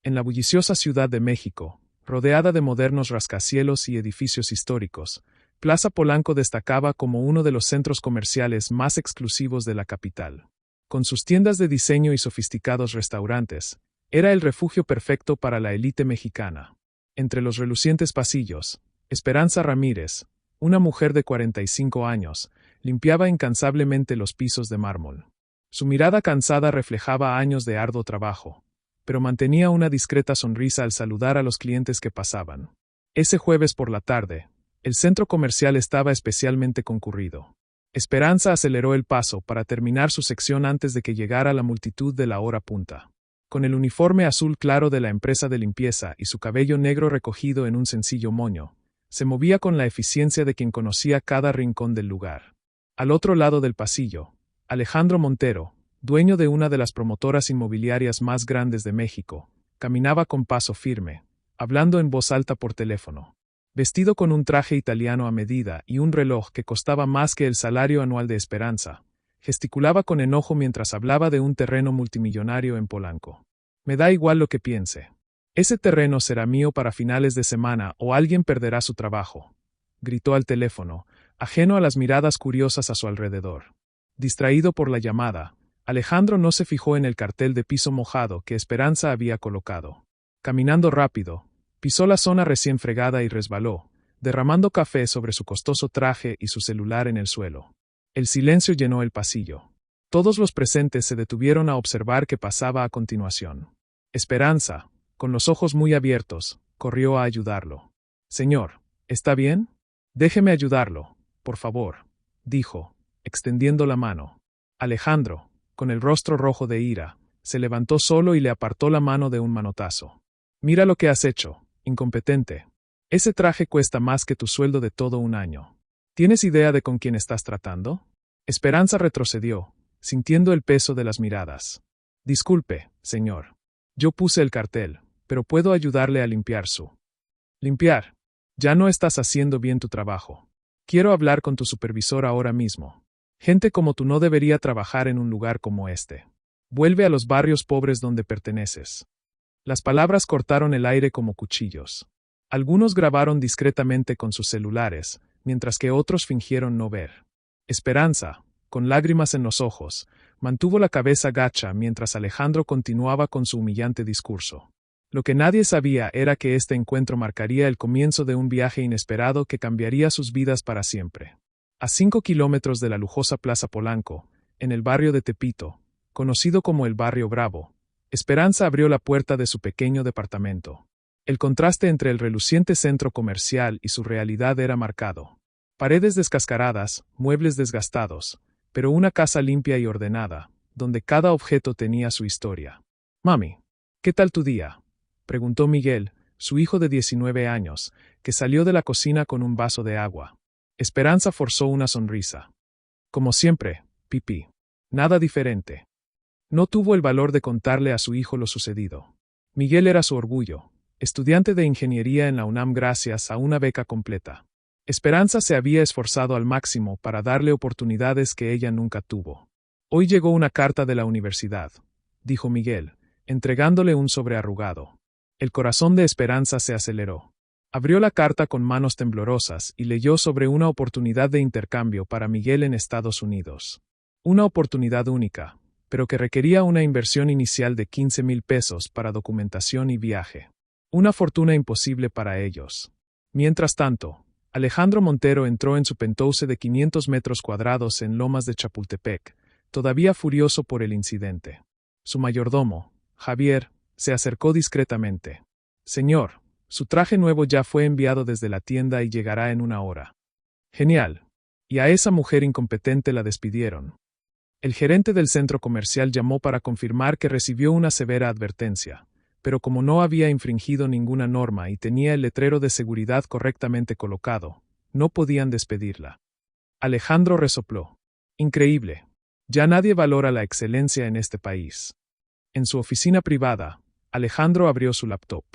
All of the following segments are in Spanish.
En la bulliciosa Ciudad de México, rodeada de modernos rascacielos y edificios históricos, Plaza Polanco destacaba como uno de los centros comerciales más exclusivos de la capital. Con sus tiendas de diseño y sofisticados restaurantes, era el refugio perfecto para la élite mexicana. Entre los relucientes pasillos, Esperanza Ramírez, una mujer de 45 años, limpiaba incansablemente los pisos de mármol. Su mirada cansada reflejaba años de arduo trabajo, pero mantenía una discreta sonrisa al saludar a los clientes que pasaban. Ese jueves por la tarde, el centro comercial estaba especialmente concurrido. Esperanza aceleró el paso para terminar su sección antes de que llegara la multitud de la hora punta. Con el uniforme azul claro de la empresa de limpieza y su cabello negro recogido en un sencillo moño, se movía con la eficiencia de quien conocía cada rincón del lugar. Al otro lado del pasillo, Alejandro Montero, dueño de una de las promotoras inmobiliarias más grandes de México, caminaba con paso firme, hablando en voz alta por teléfono. Vestido con un traje italiano a medida y un reloj que costaba más que el salario anual de Esperanza, gesticulaba con enojo mientras hablaba de un terreno multimillonario en Polanco. Me da igual lo que piense. Ese terreno será mío para finales de semana o alguien perderá su trabajo, gritó al teléfono, ajeno a las miradas curiosas a su alrededor. Distraído por la llamada, Alejandro no se fijó en el cartel de piso mojado que Esperanza había colocado. Caminando rápido, pisó la zona recién fregada y resbaló, derramando café sobre su costoso traje y su celular en el suelo. El silencio llenó el pasillo. Todos los presentes se detuvieron a observar qué pasaba a continuación. Esperanza, con los ojos muy abiertos, corrió a ayudarlo. «Señor, ¿está bien? Déjeme ayudarlo, por favor», dijo, extendiendo la mano. Alejandro, con el rostro rojo de ira, se levantó solo y le apartó la mano de un manotazo. «Mira lo que has hecho, incompetente. Ese traje cuesta más que tu sueldo de todo un año. ¿Tienes idea de con quién estás tratando?» Esperanza retrocedió, sintiendo el peso de las miradas. «Disculpe, señor. Yo puse el cartel, pero puedo ayudarle a limpiar su». «Limpiar. Ya no estás haciendo bien tu trabajo. Quiero hablar con tu supervisor ahora mismo. Gente como tú no debería trabajar en un lugar como este. Vuelve a los barrios pobres donde perteneces». Las palabras cortaron el aire como cuchillos. Algunos grabaron discretamente con sus celulares, mientras que otros fingieron no ver. Esperanza, con lágrimas en los ojos, mantuvo la cabeza gacha mientras Alejandro continuaba con su humillante discurso. Lo que nadie sabía era que este encuentro marcaría el comienzo de un viaje inesperado que cambiaría sus vidas para siempre. A 5 kilómetros de la lujosa Plaza Polanco, en el barrio de Tepito, conocido como el Barrio Bravo, Esperanza abrió la puerta de su pequeño departamento. El contraste entre el reluciente centro comercial y su realidad era marcado. Paredes descascaradas, muebles desgastados, pero una casa limpia y ordenada, donde cada objeto tenía su historia. «Mami, ¿qué tal tu día?», preguntó Miguel, su hijo de 19 años, que salió de la cocina con un vaso de agua. Esperanza forzó una sonrisa. «Como siempre, pipí. Nada diferente». No tuvo el valor de contarle a su hijo lo sucedido. Miguel era su orgullo, estudiante de ingeniería en la UNAM gracias a una beca completa. Esperanza se había esforzado al máximo para darle oportunidades que ella nunca tuvo. «Hoy llegó una carta de la universidad», dijo Miguel, entregándole un sobre arrugado. El corazón de Esperanza se aceleró. Abrió la carta con manos temblorosas y leyó sobre una oportunidad de intercambio para Miguel en Estados Unidos. Una oportunidad única, pero que requería una inversión inicial de 15,000 pesos para documentación y viaje. Una fortuna imposible para ellos. Mientras tanto, Alejandro Montero entró en su penthouse de 500 metros cuadrados en Lomas de Chapultepec, todavía furioso por el incidente. Su mayordomo, Javier, se acercó discretamente. «Señor, su traje nuevo ya fue enviado desde la tienda y llegará en 1 hora». «Genial. Y a esa mujer incompetente la despidieron». El gerente del centro comercial llamó para confirmar que recibió una severa advertencia, pero como no había infringido ninguna norma y tenía el letrero de seguridad correctamente colocado, no podían despedirla. Alejandro resopló. «Increíble. Ya nadie valora la excelencia en este país». En su oficina privada, Alejandro abrió su laptop.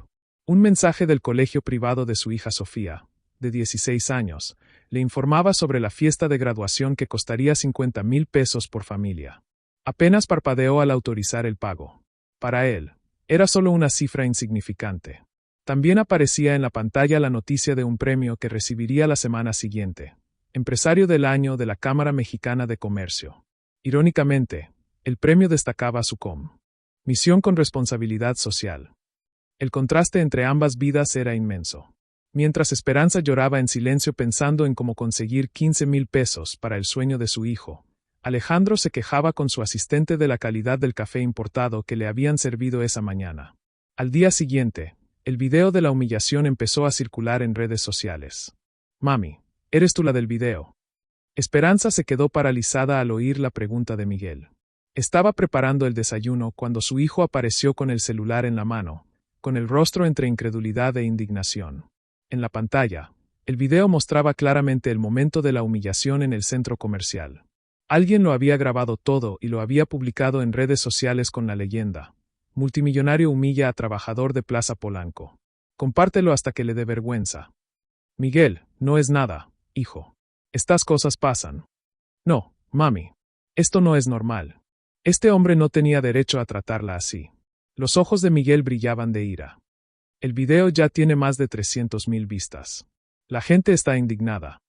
Un mensaje del colegio privado de su hija Sofía, de 16 años, le informaba sobre la fiesta de graduación que costaría 50,000 pesos por familia. Apenas parpadeó al autorizar el pago. Para él, Era solo una cifra insignificante. También aparecía en la pantalla la noticia de un premio que recibiría la semana siguiente. Empresario del año de la Cámara Mexicana de Comercio. Irónicamente, el premio destacaba su misión con responsabilidad social. El contraste entre ambas vidas era inmenso. Mientras Esperanza lloraba en silencio pensando en cómo conseguir 15,000 pesos para el sueño de su hijo, Alejandro se quejaba con su asistente de la calidad del café importado que le habían servido esa mañana. Al día siguiente, el video de la humillación empezó a circular en redes sociales. Mami, ¿eres tú la del video? Esperanza se quedó paralizada al oír la pregunta de Miguel. Estaba preparando el desayuno cuando su hijo apareció con el celular en la mano, con el rostro entre incredulidad e indignación. En la pantalla, el video mostraba claramente el momento de la humillación en el centro comercial. Alguien lo había grabado todo y lo había publicado en redes sociales con la leyenda: multimillonario humilla a trabajador de Plaza Polanco. Compártelo hasta que le dé vergüenza. Miguel, no es nada, hijo. Estas cosas pasan. No, mami. Esto no es normal. Este hombre no tenía derecho a tratarla así. Los ojos de Miguel brillaban de ira. El video ya tiene más de 300,000 vistas. La gente está indignada.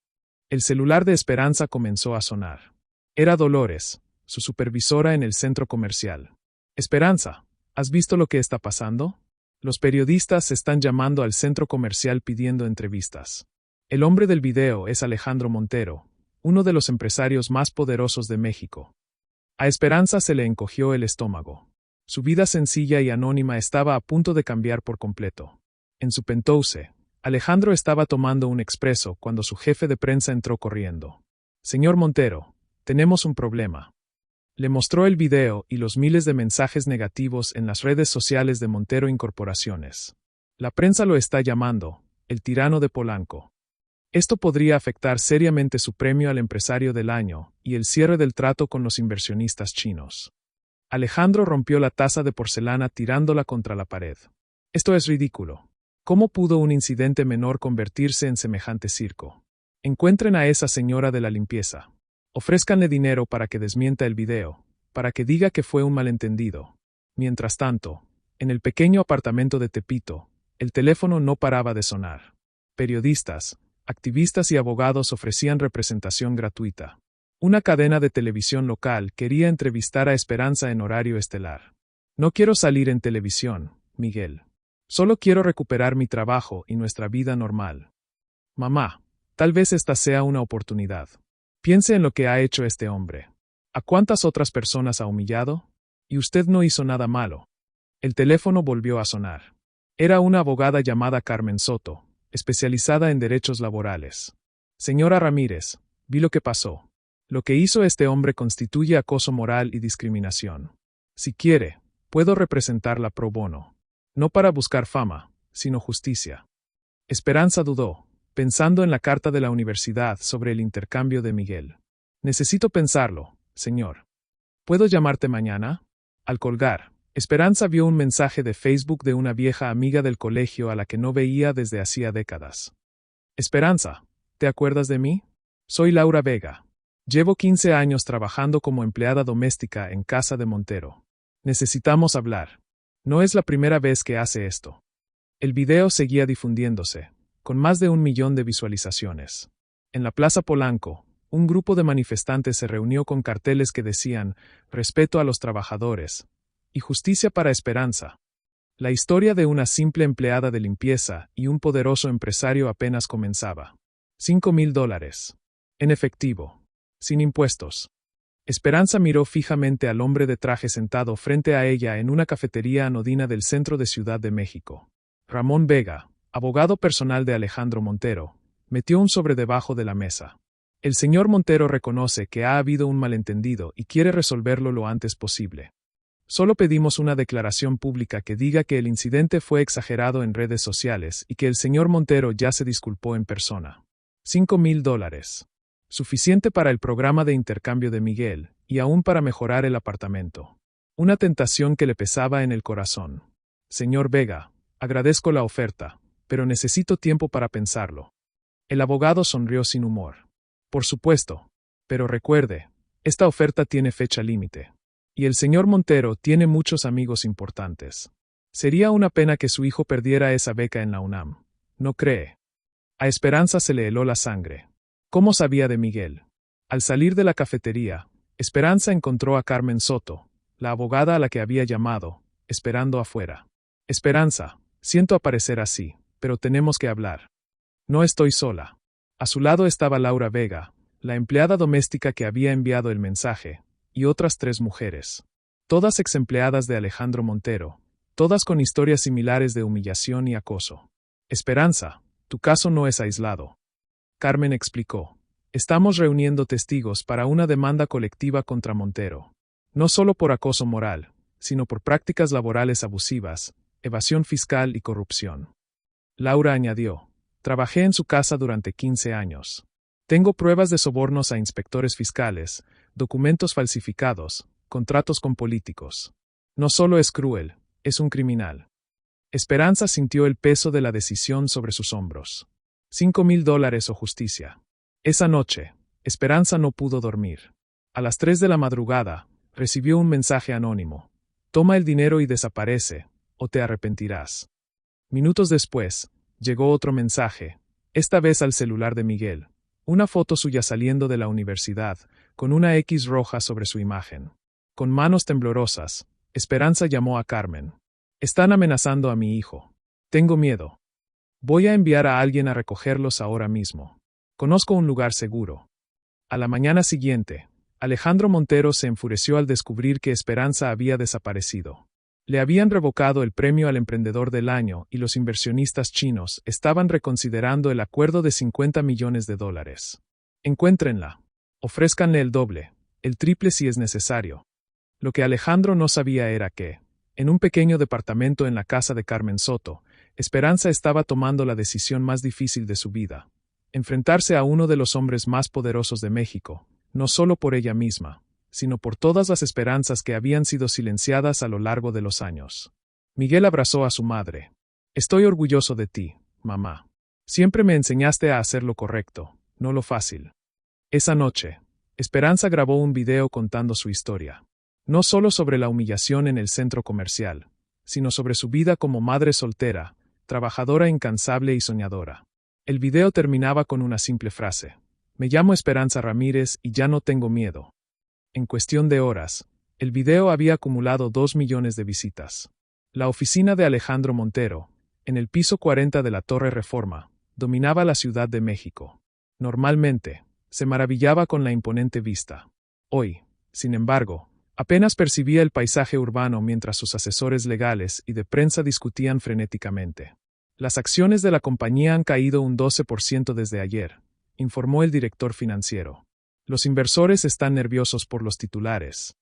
El celular de Esperanza comenzó a sonar. Era Dolores, su supervisora en el centro comercial. Esperanza, ¿has visto lo que está pasando? Los periodistas están llamando al centro comercial pidiendo entrevistas. El hombre del video es Alejandro Montero, uno de los empresarios más poderosos de México. A Esperanza se le encogió el estómago. Su vida sencilla y anónima estaba a punto de cambiar por completo. En su penthouse, Alejandro estaba tomando un expreso cuando su jefe de prensa entró corriendo. Señor Montero, tenemos un problema. Le mostró el video y los miles de mensajes negativos en las redes sociales de Montero Incorporaciones. La prensa lo está llamando el tirano de Polanco. Esto podría afectar seriamente su premio al empresario del año y el cierre del trato con los inversionistas chinos. Alejandro rompió la taza de porcelana tirándola contra la pared. Esto es ridículo. ¿Cómo pudo un incidente menor convertirse en semejante circo? Encuentren a esa señora de la limpieza. Ofrézcanle dinero para que desmienta el video, para que diga que fue un malentendido. Mientras tanto, en el pequeño apartamento de Tepito, el teléfono no paraba de sonar. Periodistas, activistas y abogados ofrecían representación gratuita. Una cadena de televisión local quería entrevistar a Esperanza en horario estelar. No quiero salir en televisión, Miguel. Solo quiero recuperar mi trabajo y nuestra vida normal. Mamá, tal vez esta sea una oportunidad. Piense en lo que ha hecho este hombre. ¿A cuántas otras personas ha humillado? Y usted no hizo nada malo. El teléfono volvió a sonar. Era una abogada llamada Carmen Soto, especializada en derechos laborales. Señora Ramírez, vi lo que pasó. Lo que hizo este hombre constituye acoso moral y discriminación. Si quiere, puedo representarla pro bono. No para buscar fama, sino justicia. Esperanza dudó, pensando en la carta de la universidad sobre el intercambio de Miguel. Necesito pensarlo, señor. ¿Puedo llamarte mañana? Al colgar, Esperanza vio un mensaje de Facebook de una vieja amiga del colegio a la que no veía desde hacía décadas. Esperanza, ¿te acuerdas de mí? Soy Laura Vega. Llevo 15 años trabajando como empleada doméstica en casa de Montero. Necesitamos hablar. No es la primera vez que hace esto. El video seguía difundiéndose, con más de 1 millón de visualizaciones. En la Plaza Polanco, un grupo de manifestantes se reunió con carteles que decían «Respeto a los trabajadores» y «Justicia para Esperanza». La historia de una simple empleada de limpieza y un poderoso empresario apenas comenzaba. $5,000. En efectivo. Sin impuestos. Esperanza miró fijamente al hombre de traje sentado frente a ella en una cafetería anodina del centro de Ciudad de México. Ramón Vega, abogado personal de Alejandro Montero, metió un sobre debajo de la mesa. El señor Montero reconoce que ha habido un malentendido y quiere resolverlo lo antes posible. Solo pedimos una declaración pública que diga que el incidente fue exagerado en redes sociales y que el señor Montero ya se disculpó en persona. $5,000. Suficiente para el programa de intercambio de Miguel, y aún para mejorar el apartamento. Una tentación que le pesaba en el corazón. Señor Vega, agradezco la oferta, pero necesito tiempo para pensarlo. El abogado sonrió sin humor. Por supuesto. Pero recuerde, esta oferta tiene fecha límite. Y el señor Montero tiene muchos amigos importantes. Sería una pena que su hijo perdiera esa beca en la UNAM. ¿No cree? A Esperanza se le heló la sangre. ¿Cómo sabía de Miguel? Al salir de la cafetería, Esperanza encontró a Carmen Soto, la abogada a la que había llamado, esperando afuera. Esperanza, siento aparecer así, pero tenemos que hablar. No estoy sola. A su lado estaba Laura Vega, la empleada doméstica que había enviado el mensaje, y otras 3 mujeres. Todas exempleadas de Alejandro Montero, todas con historias similares de humillación y acoso. Esperanza, tu caso no es aislado. Carmen explicó. Estamos reuniendo testigos para una demanda colectiva contra Montero. No solo por acoso moral, sino por prácticas laborales abusivas, evasión fiscal y corrupción. Laura añadió. Trabajé en su casa durante 15 años. Tengo pruebas de sobornos a inspectores fiscales, documentos falsificados, contratos con políticos. No solo es cruel, es un criminal. Esperanza sintió el peso de la decisión sobre sus hombros. $5,000 o justicia. Esa noche, Esperanza no pudo dormir. A las 3 de la madrugada, recibió un mensaje anónimo. Toma el dinero y desaparece, o te arrepentirás. Minutos después, llegó otro mensaje, esta vez al celular de Miguel. Una foto suya saliendo de la universidad, con una X roja sobre su imagen. Con manos temblorosas, Esperanza llamó a Carmen. Están amenazando a mi hijo. Tengo miedo. Voy a enviar a alguien a recogerlos ahora mismo. Conozco un lugar seguro. A la mañana siguiente, Alejandro Montero se enfureció al descubrir que Esperanza había desaparecido. Le habían revocado el premio al emprendedor del año y los inversionistas chinos estaban reconsiderando el acuerdo de $50 millones. Encuéntrenla. Ofrézcanle el doble, el triple si es necesario. Lo que Alejandro no sabía era que, en un pequeño departamento en la casa de Carmen Soto, Esperanza estaba tomando la decisión más difícil de su vida. Enfrentarse a uno de los hombres más poderosos de México, no solo por ella misma, sino por todas las esperanzas que habían sido silenciadas a lo largo de los años. Miguel abrazó a su madre. Estoy orgulloso de ti, mamá. Siempre me enseñaste a hacer lo correcto, no lo fácil. Esa noche, Esperanza grabó un video contando su historia. No solo sobre la humillación en el centro comercial, sino sobre su vida como madre soltera, trabajadora incansable y soñadora. El video terminaba con una simple frase. Me llamo Esperanza Ramírez y ya no tengo miedo. En cuestión de horas, el video había acumulado 2 millones de visitas. La oficina de Alejandro Montero, en el piso 40 de la Torre Reforma, dominaba la Ciudad de México. Normalmente, se maravillaba con la imponente vista. Hoy, sin embargo, apenas percibía el paisaje urbano mientras sus asesores legales y de prensa discutían frenéticamente. Las acciones de la compañía han caído un 12% desde ayer, informó el director financiero. Los inversores están nerviosos por los titulares.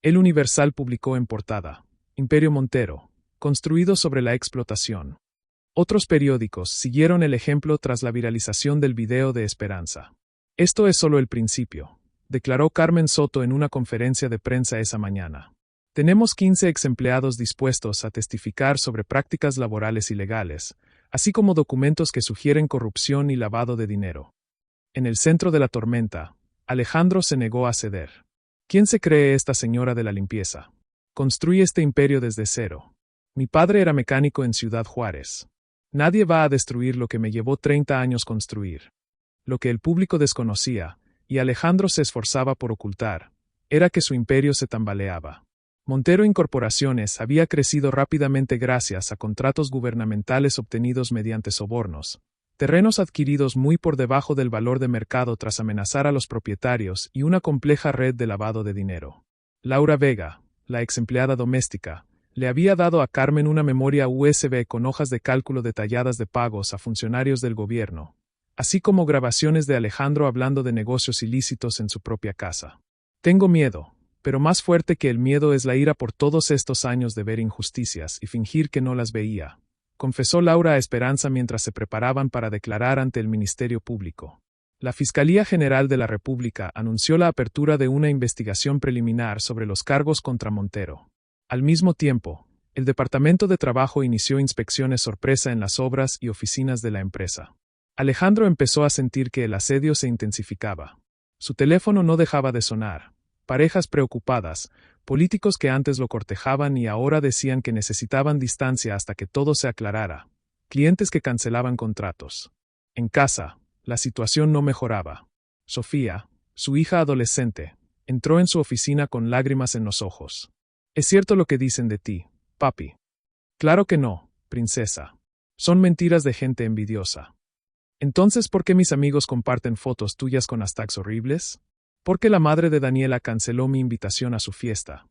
El Universal publicó en portada, Imperio Montero, construido sobre la explotación. Otros periódicos siguieron el ejemplo tras la viralización del video de Esperanza. Esto es solo el principio, declaró Carmen Soto en una conferencia de prensa esa mañana. Tenemos 15 exempleados dispuestos a testificar sobre prácticas laborales ilegales, así como documentos que sugieren corrupción y lavado de dinero. En el centro de la tormenta, Alejandro se negó a ceder. ¿Quién se cree esta señora de la limpieza? Construye este imperio desde cero. Mi padre era mecánico en Ciudad Juárez. Nadie va a destruir lo que me llevó 30 años construir. Lo que el público desconocía, y Alejandro se esforzaba por ocultar, era que su imperio se tambaleaba. Montero Incorporaciones había crecido rápidamente gracias a contratos gubernamentales obtenidos mediante sobornos, terrenos adquiridos muy por debajo del valor de mercado tras amenazar a los propietarios y una compleja red de lavado de dinero. Laura Vega, la ex empleada doméstica, le había dado a Carmen una memoria USB con hojas de cálculo detalladas de pagos a funcionarios del gobierno, así como grabaciones de Alejandro hablando de negocios ilícitos en su propia casa. Tengo miedo. Pero más fuerte que el miedo es la ira por todos estos años de ver injusticias y fingir que no las veía, confesó Laura a Esperanza mientras se preparaban para declarar ante el Ministerio Público. La Fiscalía General de la República anunció la apertura de una investigación preliminar sobre los cargos contra Montero. Al mismo tiempo, el Departamento de Trabajo inició inspecciones sorpresa en las obras y oficinas de la empresa. Alejandro empezó a sentir que el asedio se intensificaba. Su teléfono no dejaba de sonar. parejas preocupadas, políticos que antes lo cortejaban y ahora decían que necesitaban distancia hasta que todo se aclarara, clientes que cancelaban contratos. En casa, la situación no mejoraba. Sofía, su hija adolescente, entró en su oficina con lágrimas en los ojos. ¿Es cierto lo que dicen de ti, papi? Claro que no, princesa. Son mentiras de gente envidiosa. Entonces, ¿por qué mis amigos comparten fotos tuyas con hashtags horribles? ¿Por qué la madre de Daniela canceló mi invitación a su fiesta?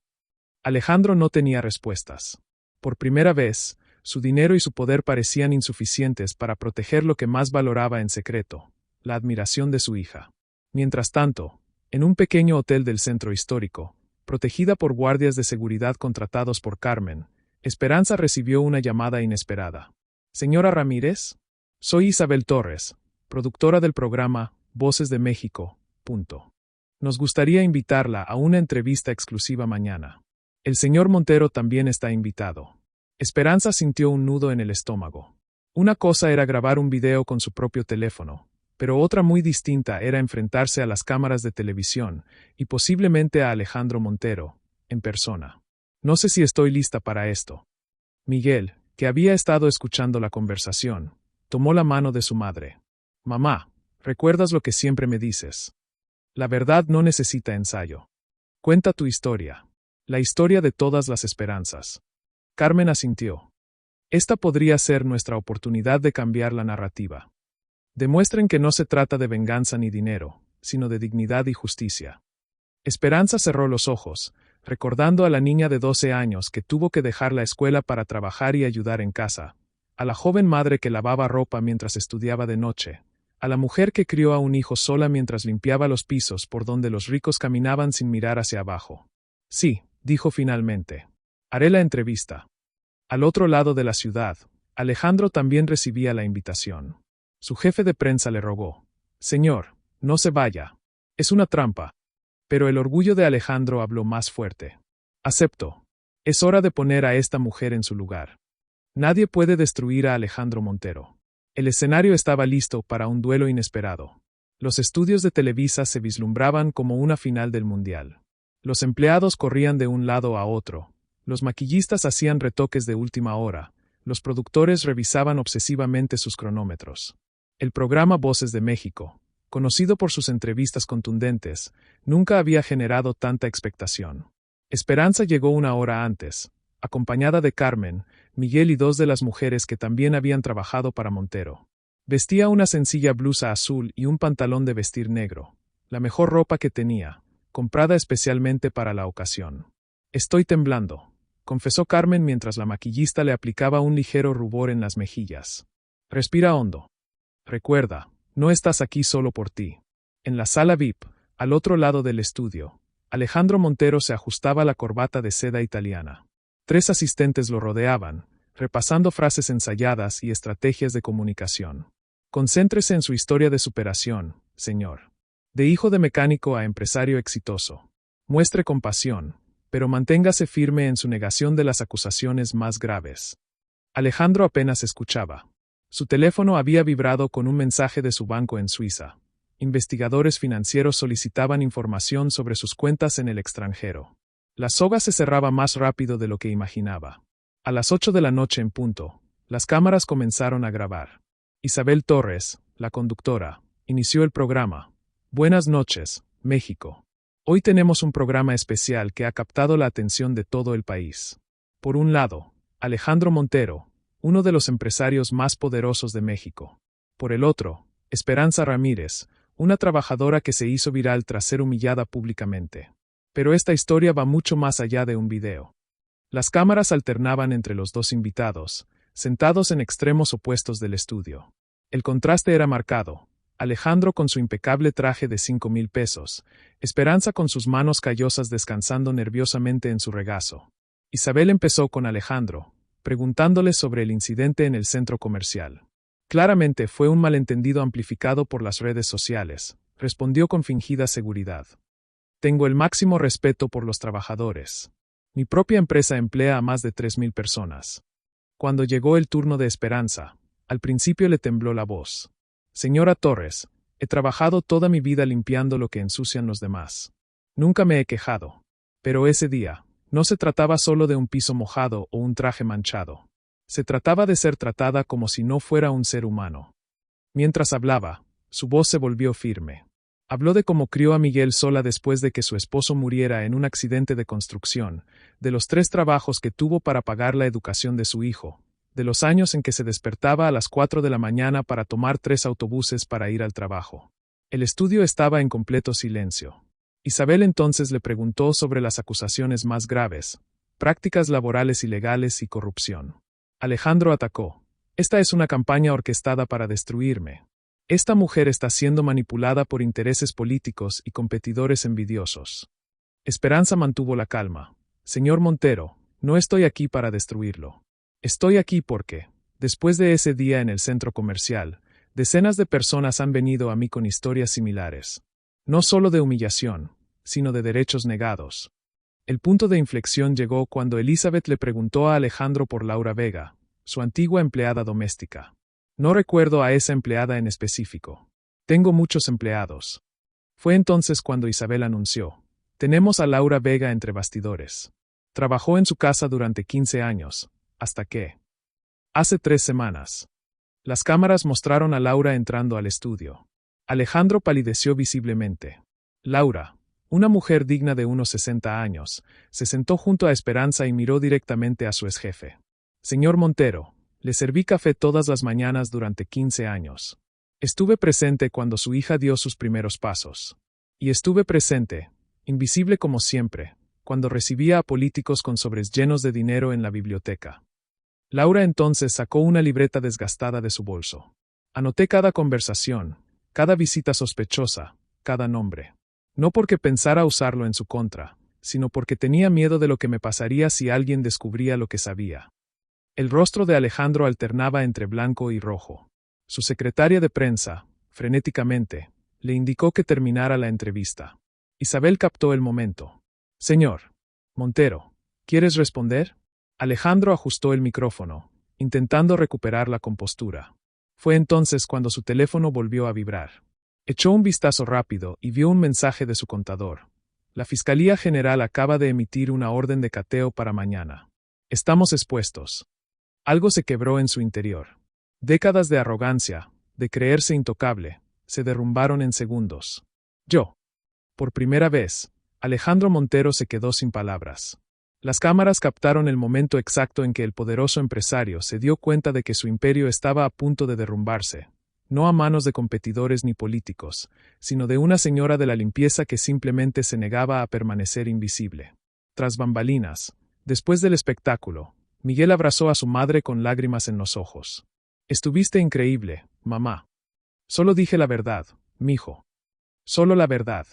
Alejandro no tenía respuestas. Por primera vez, su dinero y su poder parecían insuficientes para proteger lo que más valoraba en secreto, la admiración de su hija. Mientras tanto, en un pequeño hotel del centro histórico, protegida por guardias de seguridad contratados por Carmen, Esperanza recibió una llamada inesperada. Señora Ramírez, soy Isabel Torres, productora del programa Voces de México. Nos gustaría invitarla a una entrevista exclusiva mañana. El señor Montero también está invitado. Esperanza sintió un nudo en el estómago. Una cosa era grabar un video con su propio teléfono, pero otra muy distinta era enfrentarse a las cámaras de televisión y posiblemente a Alejandro Montero, en persona. No sé si estoy lista para esto. Miguel, que había estado escuchando la conversación, tomó la mano de su madre. Mamá, ¿recuerdas lo que siempre me dices? La verdad no necesita ensayo. Cuenta tu historia. La historia de todas las esperanzas. Carmen asintió. Esta podría ser nuestra oportunidad de cambiar la narrativa. Demuestren que no se trata de venganza ni dinero, sino de dignidad y justicia. Esperanza cerró los ojos, recordando a la niña de 12 años que tuvo que dejar la escuela para trabajar y ayudar en casa, a la joven madre que lavaba ropa mientras estudiaba de noche, a la mujer que crió a un hijo sola mientras limpiaba los pisos por donde los ricos caminaban sin mirar hacia abajo. Sí, dijo finalmente. Haré la entrevista. Al otro lado de la ciudad, Alejandro también recibía la invitación. Su jefe de prensa le rogó. Señor, no se vaya. Es una trampa. Pero el orgullo de Alejandro habló más fuerte. Acepto. Es hora de poner a esta mujer en su lugar. Nadie puede destruir a Alejandro Montero. El escenario estaba listo para un duelo inesperado. Los estudios de Televisa se vislumbraban como una final del Mundial. Los empleados corrían de un lado a otro. Los maquillistas hacían retoques de última hora. Los productores revisaban obsesivamente sus cronómetros. El programa Voces de México, conocido por sus entrevistas contundentes, nunca había generado tanta expectación. Esperanza llegó una hora antes, acompañada de Carmen, Miguel y dos de las mujeres que también habían trabajado para Montero. Vestía una sencilla blusa azul y un pantalón de vestir negro, la mejor ropa que tenía, comprada especialmente para la ocasión. Estoy temblando, confesó Carmen mientras la maquillista le aplicaba un ligero rubor en las mejillas. Respira hondo. Recuerda, no estás aquí solo por ti. En la sala VIP, al otro lado del estudio, Alejandro Montero se ajustaba la corbata de seda italiana. 3 asistentes lo rodeaban, repasando frases ensayadas y estrategias de comunicación. Concéntrese en su historia de superación, señor. De hijo de mecánico a empresario exitoso. Muestre compasión, pero manténgase firme en su negación de las acusaciones más graves. Alejandro apenas escuchaba. Su teléfono había vibrado con un mensaje de su banco en Suiza. Investigadores financieros solicitaban información sobre sus cuentas en el extranjero. La soga se cerraba más rápido de lo que imaginaba. A las 8 de la noche en punto, las cámaras comenzaron a grabar. Isabel Torres, la conductora, inició el programa. Buenas noches, México. Hoy tenemos un programa especial que ha captado la atención de todo el país. Por un lado, Alejandro Montero, uno de los empresarios más poderosos de México. Por el otro, Esperanza Ramírez, una trabajadora que se hizo viral tras ser humillada públicamente. Pero esta historia va mucho más allá de un video. Las cámaras alternaban entre los dos invitados, sentados en extremos opuestos del estudio. El contraste era marcado. Alejandro con su impecable traje de 5,000 pesos, Esperanza con sus manos callosas descansando nerviosamente en su regazo. Isabel empezó con Alejandro, preguntándole sobre el incidente en el centro comercial. Claramente fue un malentendido amplificado por las redes sociales, respondió con fingida seguridad. Tengo el máximo respeto por los trabajadores. Mi propia empresa emplea a más de 3,000 personas. Cuando llegó el turno de Esperanza, al principio le tembló la voz. Señora Torres, he trabajado toda mi vida limpiando lo que ensucian los demás. Nunca me he quejado. Pero ese día, no se trataba solo de un piso mojado o un traje manchado. Se trataba de ser tratada como si no fuera un ser humano. Mientras hablaba, su voz se volvió firme. Habló de cómo crió a Miguel sola después de que su esposo muriera en un accidente de construcción, de los 3 trabajos que tuvo para pagar la educación de su hijo, de los años en que se despertaba a las 4 de la mañana para tomar 3 autobuses para ir al trabajo. El estudio estaba en completo silencio. Isabel entonces le preguntó sobre las acusaciones más graves, prácticas laborales ilegales y corrupción. Alejandro atacó. Esta es una campaña orquestada para destruirme. Esta mujer está siendo manipulada por intereses políticos y competidores envidiosos. Esperanza mantuvo la calma. Señor Montero, no estoy aquí para destruirlo. Estoy aquí porque, después de ese día en el centro comercial, decenas de personas han venido a mí con historias similares. No solo de humillación, sino de derechos negados. El punto de inflexión llegó cuando Elizabeth le preguntó a Alejandro por Laura Vega, su antigua empleada doméstica. No recuerdo a esa empleada en específico. Tengo muchos empleados. Fue entonces cuando Isabel anunció: tenemos a Laura Vega entre bastidores. Trabajó en su casa durante 15 años, hasta que, hace 3 semanas, las cámaras mostraron a Laura entrando al estudio. Alejandro palideció visiblemente. Laura, una mujer digna de unos 60 años, se sentó junto a Esperanza y miró directamente a su exjefe. Señor Montero, le serví café todas las mañanas durante 15 años. Estuve presente cuando su hija dio sus primeros pasos. Y estuve presente, invisible como siempre, cuando recibía a políticos con sobres llenos de dinero en la biblioteca. Laura entonces sacó una libreta desgastada de su bolso. Anoté cada conversación, cada visita sospechosa, cada nombre. No porque pensara usarlo en su contra, sino porque tenía miedo de lo que me pasaría si alguien descubría lo que sabía. El rostro de Alejandro alternaba entre blanco y rojo. Su secretaria de prensa, frenéticamente, le indicó que terminara la entrevista. Isabel captó el momento. Señor Montero, ¿quieres responder? Alejandro ajustó el micrófono, intentando recuperar la compostura. Fue entonces cuando su teléfono volvió a vibrar. Echó un vistazo rápido y vio un mensaje de su contador. La Fiscalía General acaba de emitir una orden de cateo para mañana. Estamos expuestos. Algo se quebró en su interior. Décadas de arrogancia, de creerse intocable, se derrumbaron en segundos. Por primera vez, Alejandro Montero se quedó sin palabras. Las cámaras captaron el momento exacto en que el poderoso empresario se dio cuenta de que su imperio estaba a punto de derrumbarse, no a manos de competidores ni políticos, sino de una señora de la limpieza que simplemente se negaba a permanecer invisible. Tras bambalinas, después del espectáculo, Miguel abrazó a su madre con lágrimas en los ojos. Estuviste increíble, mamá. Solo dije la verdad, mijo. Solo la verdad.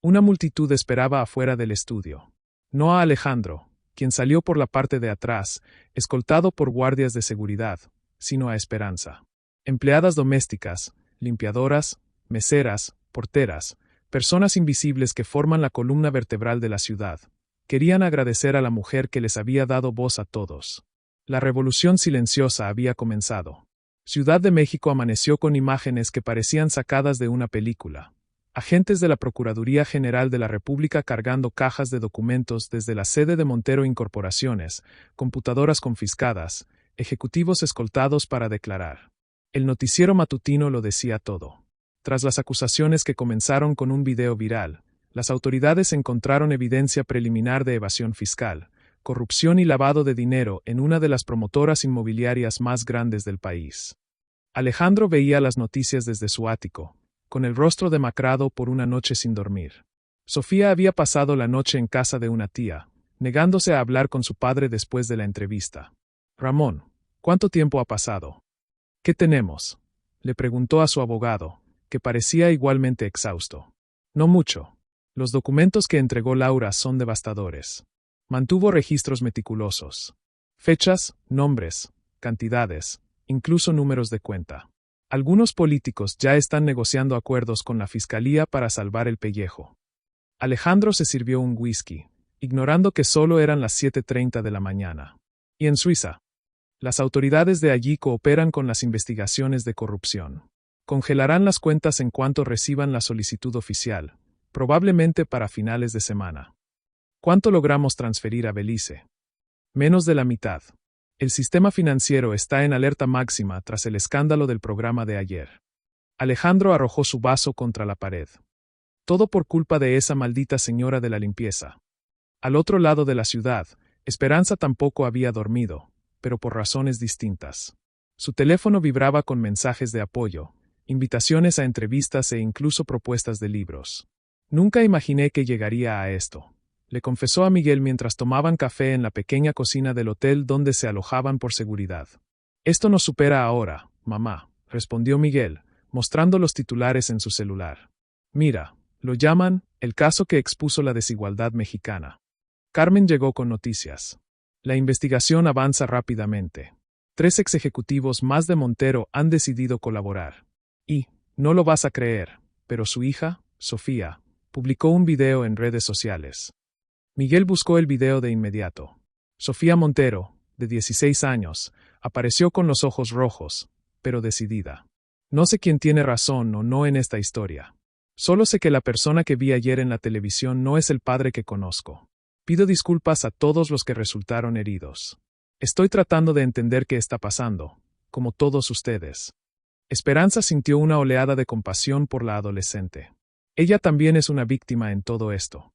Una multitud esperaba afuera del estudio. No a Alejandro, quien salió por la parte de atrás, escoltado por guardias de seguridad, sino a Esperanza. Empleadas domésticas, limpiadoras, meseras, porteras, personas invisibles que forman la columna vertebral de la ciudad, querían agradecer a la mujer que les había dado voz a todos. La revolución silenciosa había comenzado. Ciudad de México amaneció con imágenes que parecían sacadas de una película. Agentes de la Procuraduría General de la República cargando cajas de documentos desde la sede de Montero Incorporaciones, computadoras confiscadas, ejecutivos escoltados para declarar. El noticiero matutino lo decía todo. Tras las acusaciones que comenzaron con un video viral, las autoridades encontraron evidencia preliminar de evasión fiscal, corrupción y lavado de dinero en una de las promotoras inmobiliarias más grandes del país. Alejandro veía las noticias desde su ático, con el rostro demacrado por una noche sin dormir. Sofía había pasado la noche en casa de una tía, negándose a hablar con su padre después de la entrevista. Ramón, ¿cuánto tiempo ha pasado? ¿Qué tenemos?, le preguntó a su abogado, que parecía igualmente exhausto. No mucho. Los documentos que entregó Laura son devastadores. Mantuvo registros meticulosos. Fechas, nombres, cantidades, incluso números de cuenta. Algunos políticos ya están negociando acuerdos con la fiscalía para salvar el pellejo. Alejandro se sirvió un whisky, ignorando que solo eran las 7:30 de la mañana. ¿Y en Suiza? Las autoridades de allí cooperan con las investigaciones de corrupción. Congelarán las cuentas en cuanto reciban la solicitud oficial, probablemente para finales de semana. ¿Cuánto logramos transferir a Belice? Menos de la mitad. El sistema financiero está en alerta máxima tras el escándalo del programa de ayer. Alejandro arrojó su vaso contra la pared. Todo por culpa de esa maldita señora de la limpieza. Al otro lado de la ciudad, Esperanza tampoco había dormido, pero por razones distintas. Su teléfono vibraba con mensajes de apoyo, invitaciones a entrevistas e incluso propuestas de libros. Nunca imaginé que llegaría a esto, le confesó a Miguel mientras tomaban café en la pequeña cocina del hotel donde se alojaban por seguridad. Esto nos supera ahora, mamá, respondió Miguel, mostrando los titulares en su celular. Mira, lo llaman, el caso que expuso la desigualdad mexicana. Carmen llegó con noticias. La investigación avanza rápidamente. 3 exejecutivos más de Montero han decidido colaborar. Y, no lo vas a creer, pero su hija, Sofía, publicó un video en redes sociales. Miguel buscó el video de inmediato. Sofía Montero, de 16 años, apareció con los ojos rojos, pero decidida. No sé quién tiene razón o no en esta historia. Solo sé que la persona que vi ayer en la televisión no es el padre que conozco. Pido disculpas a todos los que resultaron heridos. Estoy tratando de entender qué está pasando, como todos ustedes. Esperanza sintió una oleada de compasión por la adolescente. Ella también es una víctima en todo esto.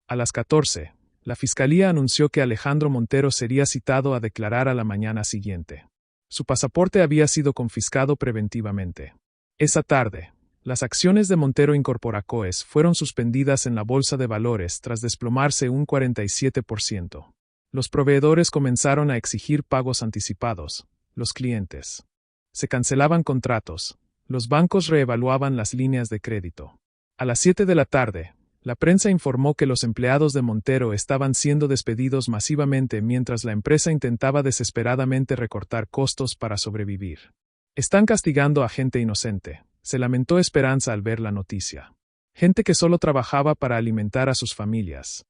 A las 14, la fiscalía anunció que Alejandro Montero sería citado a declarar a la mañana siguiente. Su pasaporte había sido confiscado preventivamente. Esa tarde, las acciones de Montero Incorporacoes fueron suspendidas en la bolsa de valores tras desplomarse un 47%. Los proveedores comenzaron a exigir pagos anticipados, los clientes. Se cancelaban contratos, los bancos reevaluaban las líneas de crédito. A las 7 de la tarde, la prensa informó que los empleados de Montero estaban siendo despedidos masivamente mientras la empresa intentaba desesperadamente recortar costos para sobrevivir. Están castigando a gente inocente, se lamentó Esperanza al ver la noticia. Gente que solo trabajaba para alimentar a sus familias.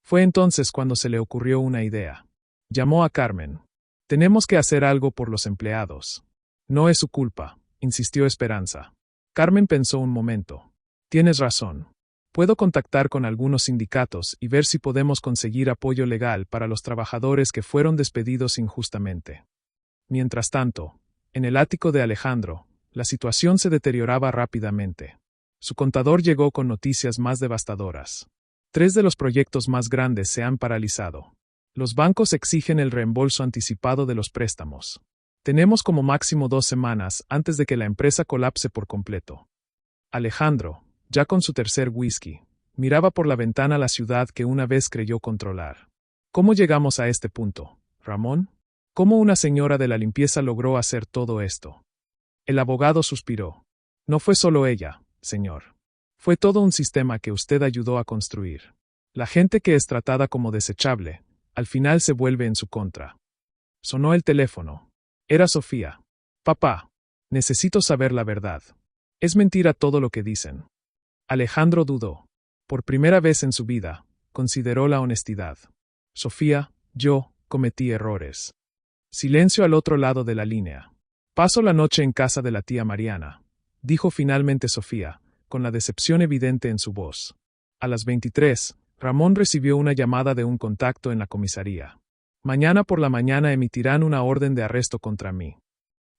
Fue entonces cuando se le ocurrió una idea. Llamó a Carmen. Tenemos que hacer algo por los empleados. No es su culpa, insistió Esperanza. Carmen pensó un momento. Tienes razón. Puedo contactar con algunos sindicatos y ver si podemos conseguir apoyo legal para los trabajadores que fueron despedidos injustamente. Mientras tanto, en el ático de Alejandro, la situación se deterioraba rápidamente. Su contador llegó con noticias más devastadoras. 3 de los proyectos más grandes se han paralizado. Los bancos exigen el reembolso anticipado de los préstamos. Tenemos como máximo 2 semanas antes de que la empresa colapse por completo. Alejandro, ya con su tercer whisky, miraba por la ventana la ciudad que una vez creyó controlar. ¿Cómo llegamos a este punto, Ramón? ¿Cómo una señora de la limpieza logró hacer todo esto? El abogado suspiró. No fue solo ella, señor. Fue todo un sistema que usted ayudó a construir. La gente que es tratada como desechable, al final se vuelve en su contra. Sonó el teléfono. Era Sofía. Papá, necesito saber la verdad. Es mentira todo lo que dicen. Alejandro dudó. Por primera vez en su vida, consideró la honestidad. Sofía, yo cometí errores. Silencio al otro lado de la línea. Paso la noche en casa de la tía Mariana, dijo finalmente Sofía, con la decepción evidente en su voz. A las 23, Ramón recibió una llamada de un contacto en la comisaría. Mañana por la mañana emitirán una orden de arresto contra mí.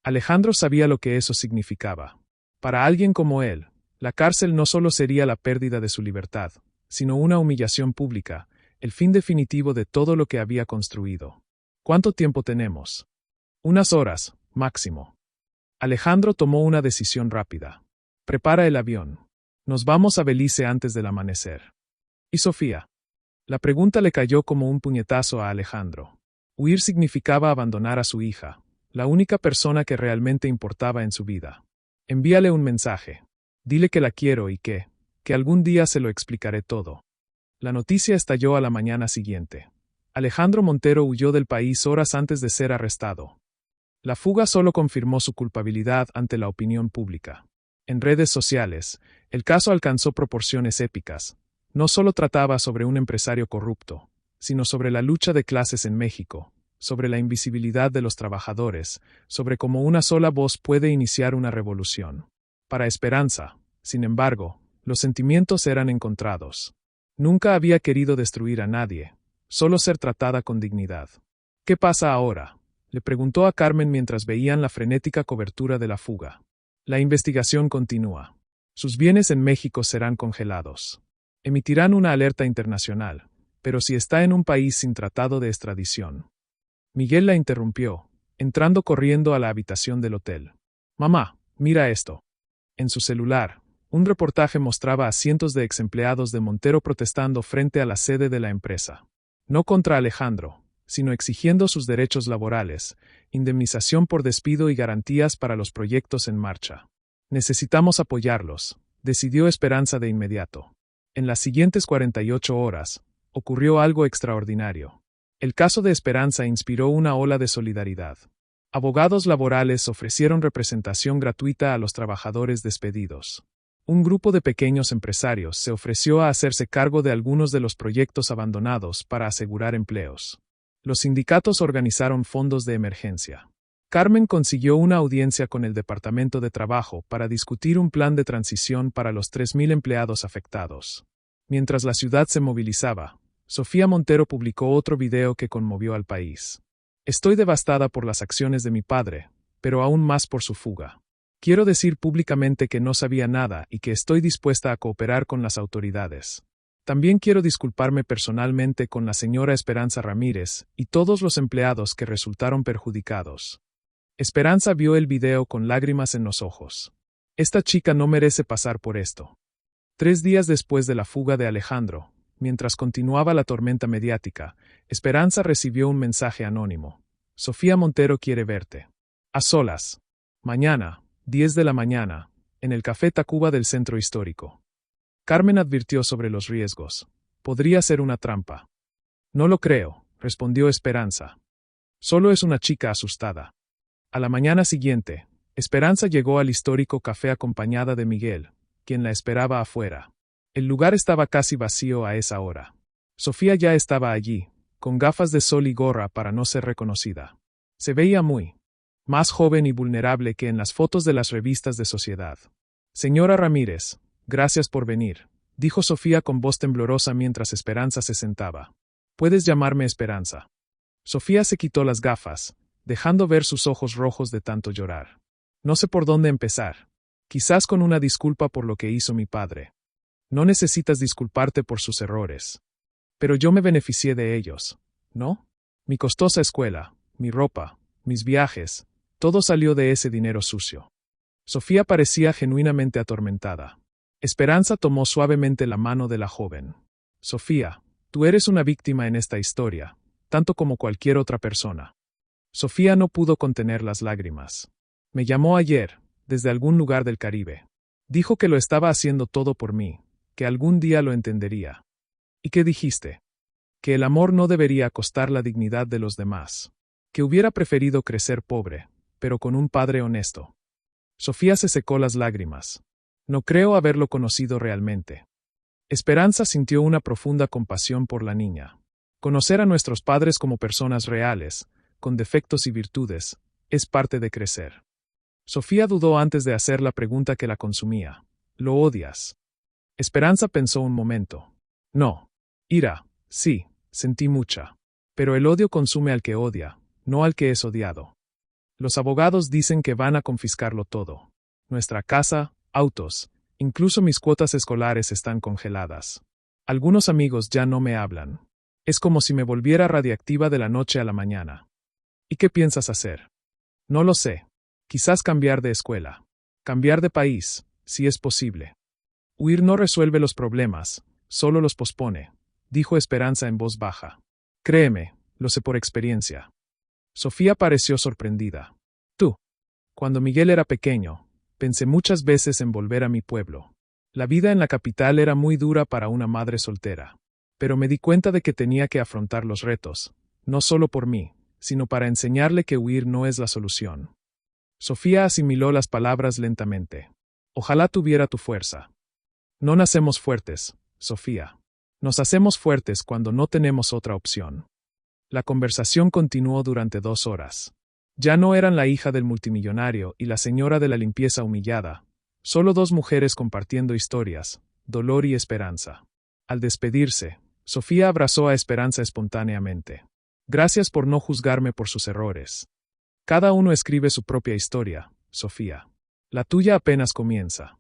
Alejandro sabía lo que eso significaba. Para alguien como él, la cárcel no solo sería la pérdida de su libertad, sino una humillación pública, el fin definitivo de todo lo que había construido. ¿Cuánto tiempo tenemos? Unas horas, máximo. Alejandro tomó una decisión rápida. Prepara el avión. Nos vamos a Belice antes del amanecer. ¿Y Sofía? La pregunta le cayó como un puñetazo a Alejandro. Huir significaba abandonar a su hija, la única persona que realmente importaba en su vida. Envíale un mensaje. Dile que la quiero y que algún día se lo explicaré todo. La noticia estalló a la mañana siguiente. Alejandro Montero huyó del país horas antes de ser arrestado. La fuga solo confirmó su culpabilidad ante la opinión pública. En redes sociales, el caso alcanzó proporciones épicas. No solo trataba sobre un empresario corrupto, sino sobre la lucha de clases en México, sobre la invisibilidad de los trabajadores, sobre cómo una sola voz puede iniciar una revolución. Para Esperanza, sin embargo, Los sentimientos eran encontrados. Nunca había querido destruir a nadie, solo ser tratada con dignidad. ¿Qué pasa ahora?, le preguntó a Carmen mientras veían la frenética cobertura de la fuga. La investigación continúa. Sus bienes en México serán congelados. Emitirán una alerta internacional, pero si está en un país sin tratado de extradición. Miguel la interrumpió, entrando corriendo a la habitación del hotel. Mamá, mira esto. En su celular, un reportaje mostraba a cientos de exempleados de Montero protestando frente a la sede de la empresa. No contra Alejandro, sino exigiendo sus derechos laborales, indemnización por despido y garantías para los proyectos en marcha. Necesitamos apoyarlos, decidió Esperanza de inmediato. En las siguientes 48 horas, ocurrió algo extraordinario. El caso de Esperanza inspiró una ola de solidaridad. Abogados laborales ofrecieron representación gratuita a los trabajadores despedidos. Un grupo de pequeños empresarios se ofreció a hacerse cargo de algunos de los proyectos abandonados para asegurar empleos. Los sindicatos organizaron fondos de emergencia. Carmen consiguió una audiencia con el Departamento de Trabajo para discutir un plan de transición para los 3.000 empleados afectados. Mientras la ciudad se movilizaba, Sofía Montero publicó otro video que conmovió al país. Estoy devastada por las acciones de mi padre, pero aún más por su fuga. Quiero decir públicamente que no sabía nada y que estoy dispuesta a cooperar con las autoridades. También quiero disculparme personalmente con la señora Esperanza Ramírez y todos los empleados que resultaron perjudicados. Esperanza vio el video con lágrimas en los ojos. Esta chica no merece pasar por esto. 3 días después de la fuga de Alejandro, mientras continuaba la tormenta mediática, Esperanza recibió un mensaje anónimo. Sofía Montero quiere verte. A solas. Mañana, 10 de la mañana, en el Café Tacuba del Centro Histórico. Carmen advirtió sobre los riesgos. Podría ser una trampa. No lo creo, respondió Esperanza. Solo es una chica asustada. A la mañana siguiente, Esperanza llegó al histórico café acompañada de Miguel, quien la esperaba afuera. El lugar estaba casi vacío a esa hora. Sofía ya estaba allí, con gafas de sol y gorra para no ser reconocida. Se veía más joven y vulnerable que en las fotos de las revistas de sociedad. Señora Ramírez, gracias por venir, dijo Sofía con voz temblorosa mientras Esperanza se sentaba. Puedes llamarme Esperanza. Sofía se quitó las gafas, dejando ver sus ojos rojos de tanto llorar. No sé por dónde empezar. Quizás con una disculpa por lo que hizo mi padre. No necesitas disculparte por sus errores. Pero yo me beneficié de ellos, ¿no? Mi costosa escuela, mi ropa, mis viajes, todo salió de ese dinero sucio. Sofía parecía genuinamente atormentada. Esperanza tomó suavemente la mano de la joven. Sofía, tú eres una víctima en esta historia, tanto como cualquier otra persona. Sofía no pudo contener las lágrimas. Me llamó ayer, desde algún lugar del Caribe. Dijo que lo estaba haciendo todo por mí, que algún día lo entendería. ¿Y qué dijiste? Que el amor no debería costar la dignidad de los demás. Que hubiera preferido crecer pobre, pero con un padre honesto. Sofía se secó las lágrimas. No creo haberlo conocido realmente. Esperanza sintió una profunda compasión por la niña. Conocer a nuestros padres como personas reales, con defectos y virtudes, es parte de crecer. Sofía dudó antes de hacer la pregunta que la consumía. ¿Lo odias? Esperanza pensó un momento. No. Ira, sí, sentí mucha. Pero el odio consume al que odia, no al que es odiado. Los abogados dicen que van a confiscarlo todo. Nuestra casa, autos, incluso mis cuotas escolares están congeladas. Algunos amigos ya no me hablan. Es como si me volviera radiactiva de la noche a la mañana. ¿Y qué piensas hacer? No lo sé. Quizás cambiar de escuela. Cambiar de país, si es posible. Huir no resuelve los problemas, solo los pospone, dijo Esperanza en voz baja. Créeme, lo sé por experiencia. Sofía pareció sorprendida. Tú. Cuando Miguel era pequeño, pensé muchas veces en volver a mi pueblo. La vida en la capital era muy dura para una madre soltera. Pero me di cuenta de que tenía que afrontar los retos, no solo por mí, sino para enseñarle que huir no es la solución. Sofía asimiló las palabras lentamente. Ojalá tuviera tu fuerza. No nacemos fuertes, Sofía. Nos hacemos fuertes cuando no tenemos otra opción. La conversación continuó durante 2 horas. Ya no eran la hija del multimillonario y la señora de la limpieza humillada, solo 2 mujeres compartiendo historias, dolor y esperanza. Al despedirse, Sofía abrazó a Esperanza espontáneamente. Gracias por no juzgarme por sus errores. Cada uno escribe su propia historia, Sofía. La tuya apenas comienza.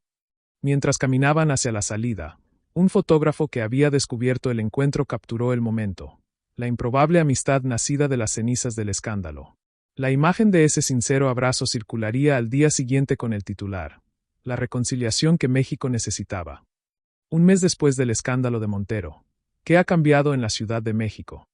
Mientras caminaban hacia la salida, un fotógrafo que había descubierto el encuentro capturó el momento, la improbable amistad nacida de las cenizas del escándalo. La imagen de ese sincero abrazo circularía al día siguiente con el titular: la reconciliación que México necesitaba. Un mes después del escándalo de Montero, ¿qué ha cambiado en la Ciudad de México?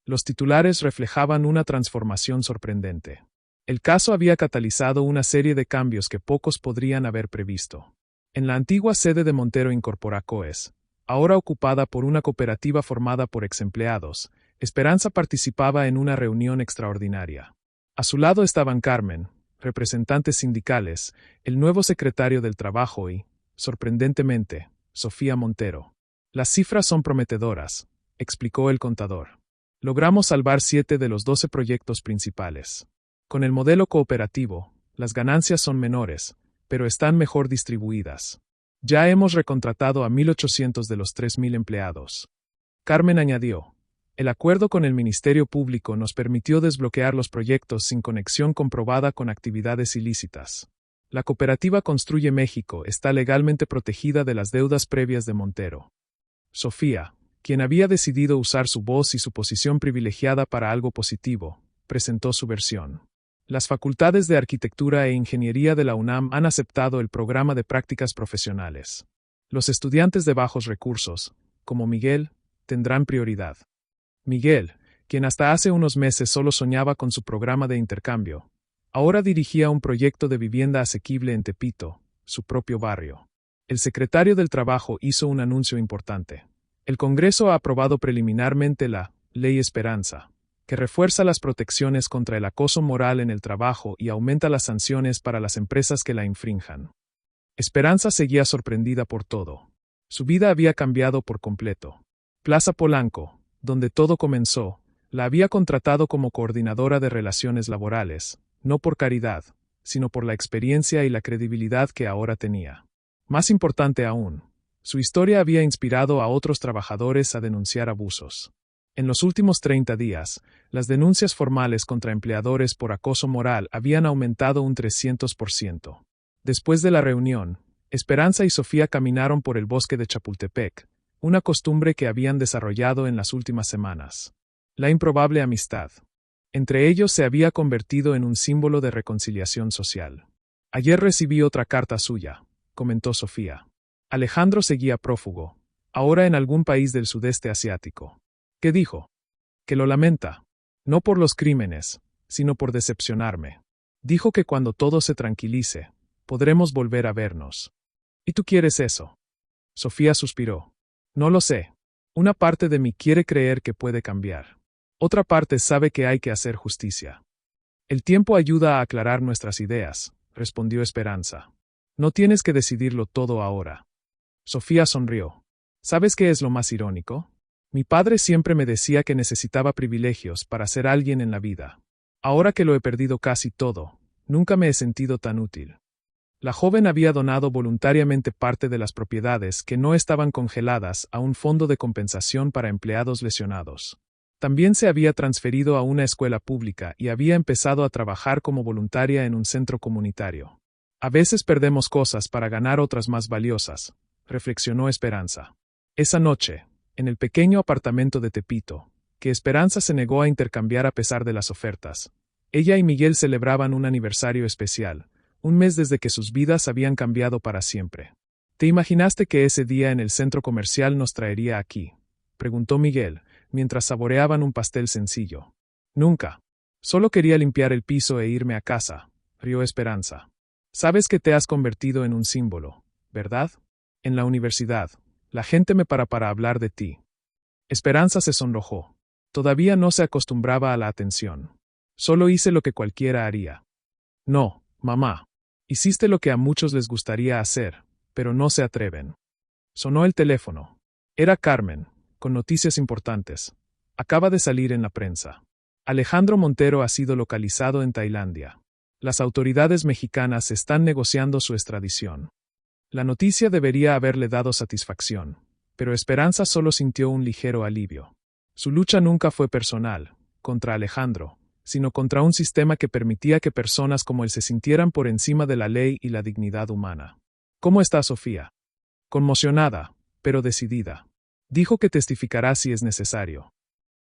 Los titulares reflejaban una transformación sorprendente. El caso había catalizado una serie de cambios que pocos podrían haber previsto. En la antigua sede de Montero Incorporacoes, ahora ocupada por una cooperativa formada por exempleados, Esperanza participaba en una reunión extraordinaria. A su lado estaban Carmen, representantes sindicales, el nuevo secretario del Trabajo y, sorprendentemente, Sofía Montero. Las cifras son prometedoras, explicó el contador. Logramos salvar 7 de los 12 proyectos principales. Con el modelo cooperativo, las ganancias son menores, pero están mejor distribuidas. Ya hemos recontratado a 1.800 de los 3.000 empleados. Carmen añadió: el acuerdo con el Ministerio Público nos permitió desbloquear los proyectos sin conexión comprobada con actividades ilícitas. La cooperativa Construye México está legalmente protegida de las deudas previas de Montero. Sofía, quien había decidido usar su voz y su posición privilegiada para algo positivo, presentó su versión. Las facultades de Arquitectura e Ingeniería de la UNAM han aceptado el programa de prácticas profesionales. Los estudiantes de bajos recursos, como Miguel, tendrán prioridad. Miguel, quien hasta hace unos meses solo soñaba con su programa de intercambio, ahora dirigía un proyecto de vivienda asequible en Tepito, su propio barrio. El secretario del Trabajo hizo un anuncio importante. El Congreso ha aprobado preliminarmente la Ley Esperanza, que refuerza las protecciones contra el acoso moral en el trabajo y aumenta las sanciones para las empresas que la infrinjan. Esperanza seguía sorprendida por todo. Su vida había cambiado por completo. Plaza Polanco, donde todo comenzó, la había contratado como coordinadora de relaciones laborales, no por caridad, sino por la experiencia y la credibilidad que ahora tenía. Más importante aún, su historia había inspirado a otros trabajadores a denunciar abusos. En los últimos 30 días, las denuncias formales contra empleadores por acoso moral habían aumentado un 300%. Después de la reunión, Esperanza y Sofía caminaron por el bosque de Chapultepec, una costumbre que habían desarrollado en las últimas semanas. La improbable amistad entre ellos se había convertido en un símbolo de reconciliación social. Ayer recibí otra carta suya, comentó Sofía. Alejandro seguía prófugo, ahora en algún país del sudeste asiático. ¿Qué dijo? Que lo lamenta, no por los crímenes, sino por decepcionarme. Dijo que cuando todo se tranquilice, podremos volver a vernos. ¿Y tú quieres eso? Sofía suspiró. No lo sé. Una parte de mí quiere creer que puede cambiar. Otra parte sabe que hay que hacer justicia. El tiempo ayuda a aclarar nuestras ideas, respondió Esperanza. No tienes que decidirlo todo ahora. Sofía sonrió. ¿Sabes qué es lo más irónico? Mi padre siempre me decía que necesitaba privilegios para ser alguien en la vida. Ahora que lo he perdido casi todo, nunca me he sentido tan útil. La joven había donado voluntariamente parte de las propiedades que no estaban congeladas a un fondo de compensación para empleados lesionados. También se había transferido a una escuela pública y había empezado a trabajar como voluntaria en un centro comunitario. A veces perdemos cosas para ganar otras más valiosas, reflexionó Esperanza. Esa noche, en el pequeño apartamento de Tepito, que Esperanza se negó a intercambiar a pesar de las ofertas, ella y Miguel celebraban un aniversario especial, un mes desde que sus vidas habían cambiado para siempre. ¿Te imaginaste que ese día en el centro comercial nos traería aquí?, preguntó Miguel, mientras saboreaban un pastel sencillo. Nunca. Solo quería limpiar el piso e irme a casa, rió Esperanza. Sabes que te has convertido en un símbolo, ¿verdad? En la universidad, la gente me para hablar de ti. Esperanza se sonrojó. Todavía no se acostumbraba a la atención. Solo hice lo que cualquiera haría. No, mamá. Hiciste lo que a muchos les gustaría hacer, pero no se atreven. Sonó el teléfono. Era Carmen, con noticias importantes. Acaba de salir en la prensa. Alejandro Montero ha sido localizado en Tailandia. Las autoridades mexicanas están negociando su extradición. La noticia debería haberle dado satisfacción, pero Esperanza solo sintió un ligero alivio. Su lucha nunca fue personal, contra Alejandro, sino contra un sistema que permitía que personas como él se sintieran por encima de la ley y la dignidad humana. ¿Cómo está Sofía? Conmocionada, pero decidida. Dijo que testificará si es necesario.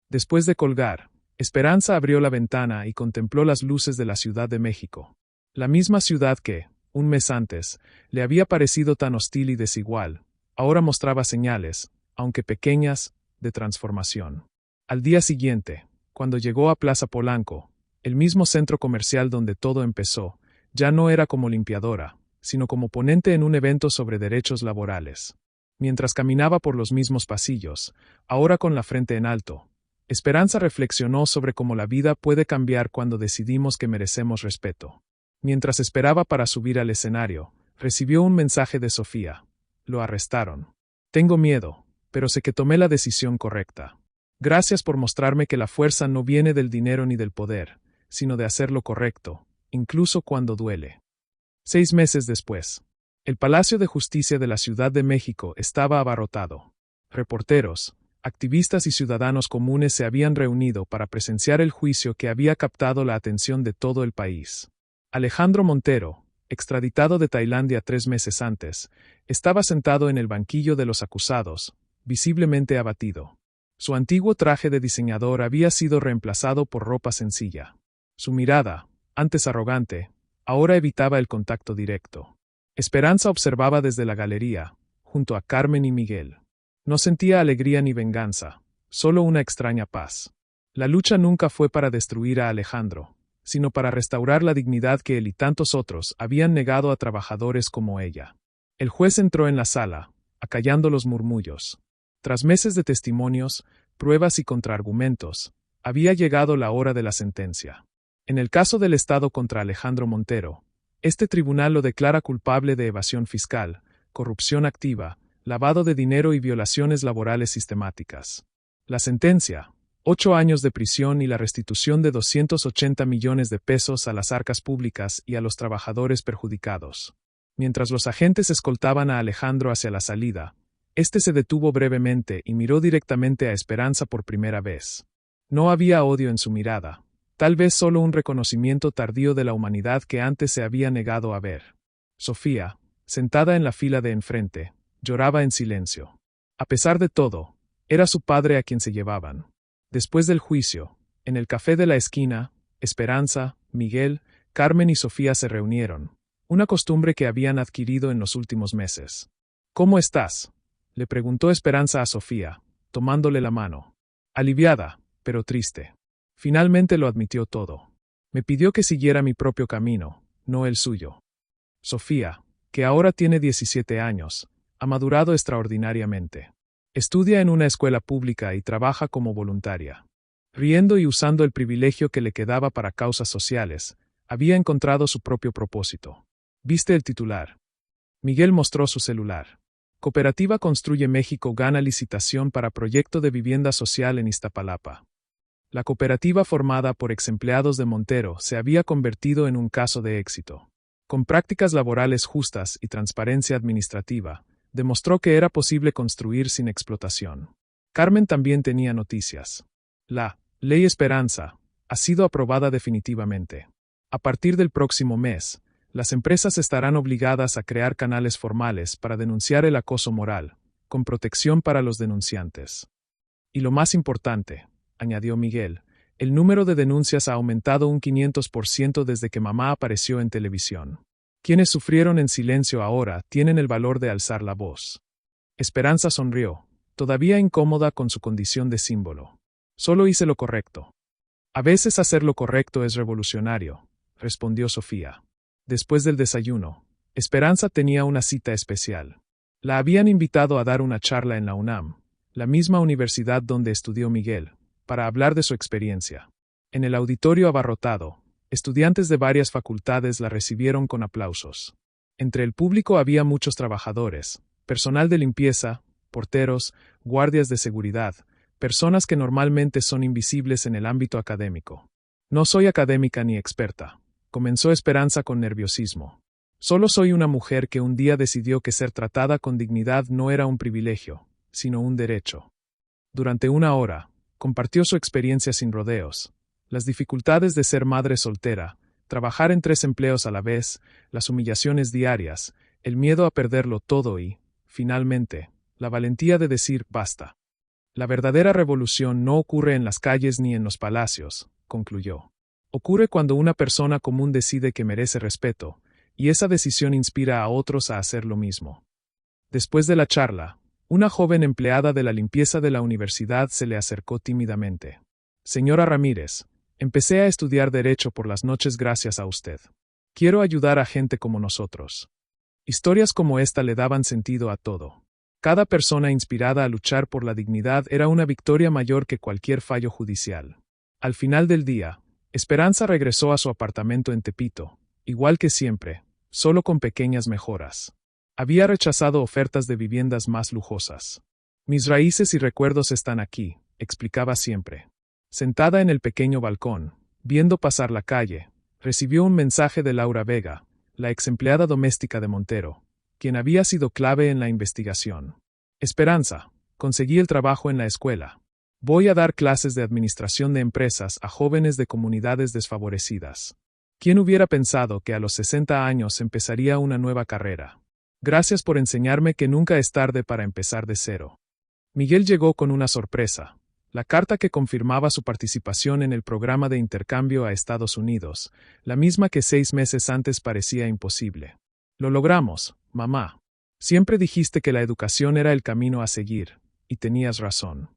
Después de colgar, Esperanza abrió la ventana y contempló las luces de la Ciudad de México. La misma ciudad que, un mes antes, le había parecido tan hostil y desigual, ahora mostraba señales, aunque pequeñas, de transformación. Al día siguiente, cuando llegó a Plaza Polanco, el mismo centro comercial donde todo empezó, ya no era como limpiadora, sino como ponente en un evento sobre derechos laborales. Mientras caminaba por los mismos pasillos, ahora con la frente en alto, Esperanza reflexionó sobre cómo la vida puede cambiar cuando decidimos que merecemos respeto. Mientras esperaba para subir al escenario, recibió un mensaje de Sofía. Lo arrestaron. Tengo miedo, pero sé que tomé la decisión correcta. Gracias por mostrarme que la fuerza no viene del dinero ni del poder, sino de hacer lo correcto, incluso cuando duele. 6 meses después, el Palacio de Justicia de la Ciudad de México estaba abarrotado. Reporteros, activistas y ciudadanos comunes se habían reunido para presenciar el juicio que había captado la atención de todo el país. Alejandro Montero, extraditado de Tailandia 3 meses antes, estaba sentado en el banquillo de los acusados, visiblemente abatido. Su antiguo traje de diseñador había sido reemplazado por ropa sencilla. Su mirada, antes arrogante, ahora evitaba el contacto directo. Esperanza observaba desde la galería, junto a Carmen y Miguel. No sentía alegría ni venganza, solo una extraña paz. La lucha nunca fue para destruir a Alejandro, sino para restaurar la dignidad que él y tantos otros habían negado a trabajadores como ella. El juez entró en la sala, acallando los murmullos. Tras meses de testimonios, pruebas y contraargumentos, había llegado la hora de la sentencia. En el caso del Estado contra Alejandro Montero, este tribunal lo declara culpable de evasión fiscal, corrupción activa, lavado de dinero y violaciones laborales sistemáticas. La sentencia, 8 años de prisión y la restitución de 280 millones de pesos a las arcas públicas y a los trabajadores perjudicados. Mientras los agentes escoltaban a Alejandro hacia la salida, este se detuvo brevemente y miró directamente a Esperanza por primera vez. No había odio en su mirada, tal vez solo un reconocimiento tardío de la humanidad que antes se había negado a ver. Sofía, sentada en la fila de enfrente, lloraba en silencio. A pesar de todo, era su padre a quien se llevaban. Después del juicio, en el café de la esquina, Esperanza, Miguel, Carmen y Sofía se reunieron, una costumbre que habían adquirido en los últimos meses. ¿Cómo estás?, le preguntó Esperanza a Sofía, tomándole la mano. Aliviada, pero triste. Finalmente lo admitió todo. Me pidió que siguiera mi propio camino, no el suyo. Sofía, que ahora tiene 17 años, ha madurado extraordinariamente. Estudia en una escuela pública y trabaja como voluntaria. Riendo y usando el privilegio que le quedaba para causas sociales, había encontrado su propio propósito. ¿Viste el titular? Miguel mostró su celular. Cooperativa Construye México gana licitación para proyecto de vivienda social en Iztapalapa. La cooperativa formada por exempleados de Montero se había convertido en un caso de éxito. Con prácticas laborales justas y transparencia administrativa, demostró que era posible construir sin explotación. Carmen también tenía noticias. La Ley Esperanza ha sido aprobada definitivamente. A partir del próximo mes, las empresas estarán obligadas a crear canales formales para denunciar el acoso moral, con protección para los denunciantes. Y lo más importante, añadió Miguel, el número de denuncias ha aumentado un 500% desde que mamá apareció en televisión. Quienes sufrieron en silencio ahora tienen el valor de alzar la voz. Esperanza sonrió, todavía incómoda con su condición de símbolo. Solo hice lo correcto. A veces hacer lo correcto es revolucionario, respondió Sofía. Después del desayuno, Esperanza tenía una cita especial. La habían invitado a dar una charla en la UNAM, la misma universidad donde estudió Miguel, para hablar de su experiencia. En el auditorio abarrotado, estudiantes de varias facultades la recibieron con aplausos. Entre el público había muchos trabajadores, personal de limpieza, porteros, guardias de seguridad, personas que normalmente son invisibles en el ámbito académico. No soy académica ni experta, comenzó Esperanza con nerviosismo. Solo soy una mujer que un día decidió que ser tratada con dignidad no era un privilegio, sino un derecho. Durante una hora, compartió su experiencia sin rodeos, las dificultades de ser madre soltera, trabajar en 3 empleos a la vez, las humillaciones diarias, el miedo a perderlo todo y, finalmente, la valentía de decir basta. La verdadera revolución no ocurre en las calles ni en los palacios, concluyó. Ocurre cuando una persona común decide que merece respeto, y esa decisión inspira a otros a hacer lo mismo. Después de la charla, una joven empleada de la limpieza de la universidad se le acercó tímidamente. Señora Ramírez, empecé a estudiar Derecho por las noches gracias a usted. Quiero ayudar a gente como nosotros. Historias como esta le daban sentido a todo. Cada persona inspirada a luchar por la dignidad era una victoria mayor que cualquier fallo judicial. Al final del día, Esperanza regresó a su apartamento en Tepito, igual que siempre, solo con pequeñas mejoras. Había rechazado ofertas de viviendas más lujosas. Mis raíces y recuerdos están aquí, explicaba siempre. Sentada en el pequeño balcón, viendo pasar la calle, recibió un mensaje de Laura Vega, la exempleada doméstica de Montero, quien había sido clave en la investigación. Esperanza, conseguí el trabajo en la escuela. Voy a dar clases de administración de empresas a jóvenes de comunidades desfavorecidas. ¿Quién hubiera pensado que a los 60 años empezaría una nueva carrera? Gracias por enseñarme que nunca es tarde para empezar de cero. Miguel llegó con una sorpresa. La carta que confirmaba su participación en el programa de intercambio a Estados Unidos, la misma que 6 meses antes parecía imposible. Lo logramos, mamá. Siempre dijiste que la educación era el camino a seguir, y tenías razón.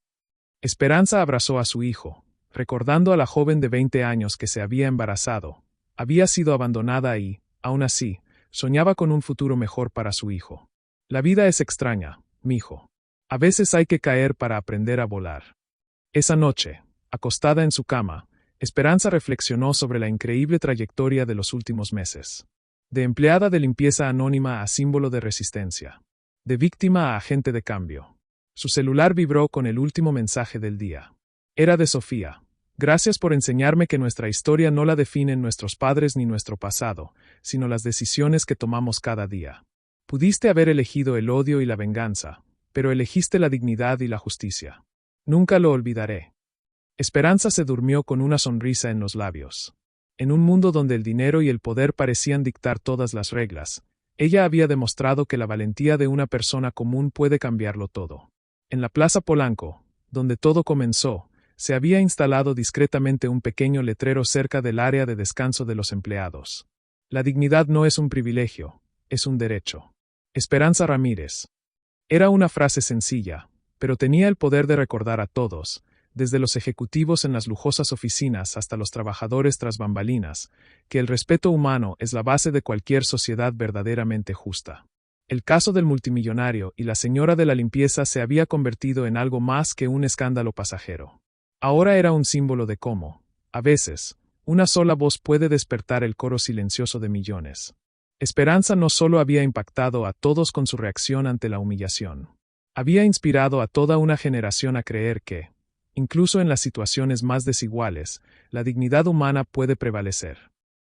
Esperanza abrazó a su hijo, recordando a la joven de 20 años que se había embarazado. Había sido abandonada y, aún así, soñaba con un futuro mejor para su hijo. La vida es extraña, mijo. A veces hay que caer para aprender a volar. Esa noche, acostada en su cama, Esperanza reflexionó sobre la increíble trayectoria de los últimos meses. De empleada de limpieza anónima a símbolo de resistencia. De víctima a agente de cambio. Su celular vibró con el último mensaje del día. Era de Sofía. Gracias por enseñarme que nuestra historia no la definen nuestros padres ni nuestro pasado, sino las decisiones que tomamos cada día. Pudiste haber elegido el odio y la venganza, pero elegiste la dignidad y la justicia. Nunca lo olvidaré. Esperanza se durmió con una sonrisa en los labios. En un mundo donde el dinero y el poder parecían dictar todas las reglas, ella había demostrado que la valentía de una persona común puede cambiarlo todo. En la Plaza Polanco, donde todo comenzó, se había instalado discretamente un pequeño letrero cerca del área de descanso de los empleados. La dignidad no es un privilegio, es un derecho. Esperanza Ramírez. Era una frase sencilla, pero tenía el poder de recordar a todos, desde los ejecutivos en las lujosas oficinas hasta los trabajadores tras bambalinas, que el respeto humano es la base de cualquier sociedad verdaderamente justa. El caso del multimillonario y la señora de la limpieza se había convertido en algo más que un escándalo pasajero. Ahora era un símbolo de cómo, a veces, una sola voz puede despertar el coro silencioso de millones. Esperanza no solo había impactado a todos con su reacción ante la humillación. Había inspirado a toda una generación a creer que, incluso en las situaciones más desiguales, la dignidad humana puede prevalecer.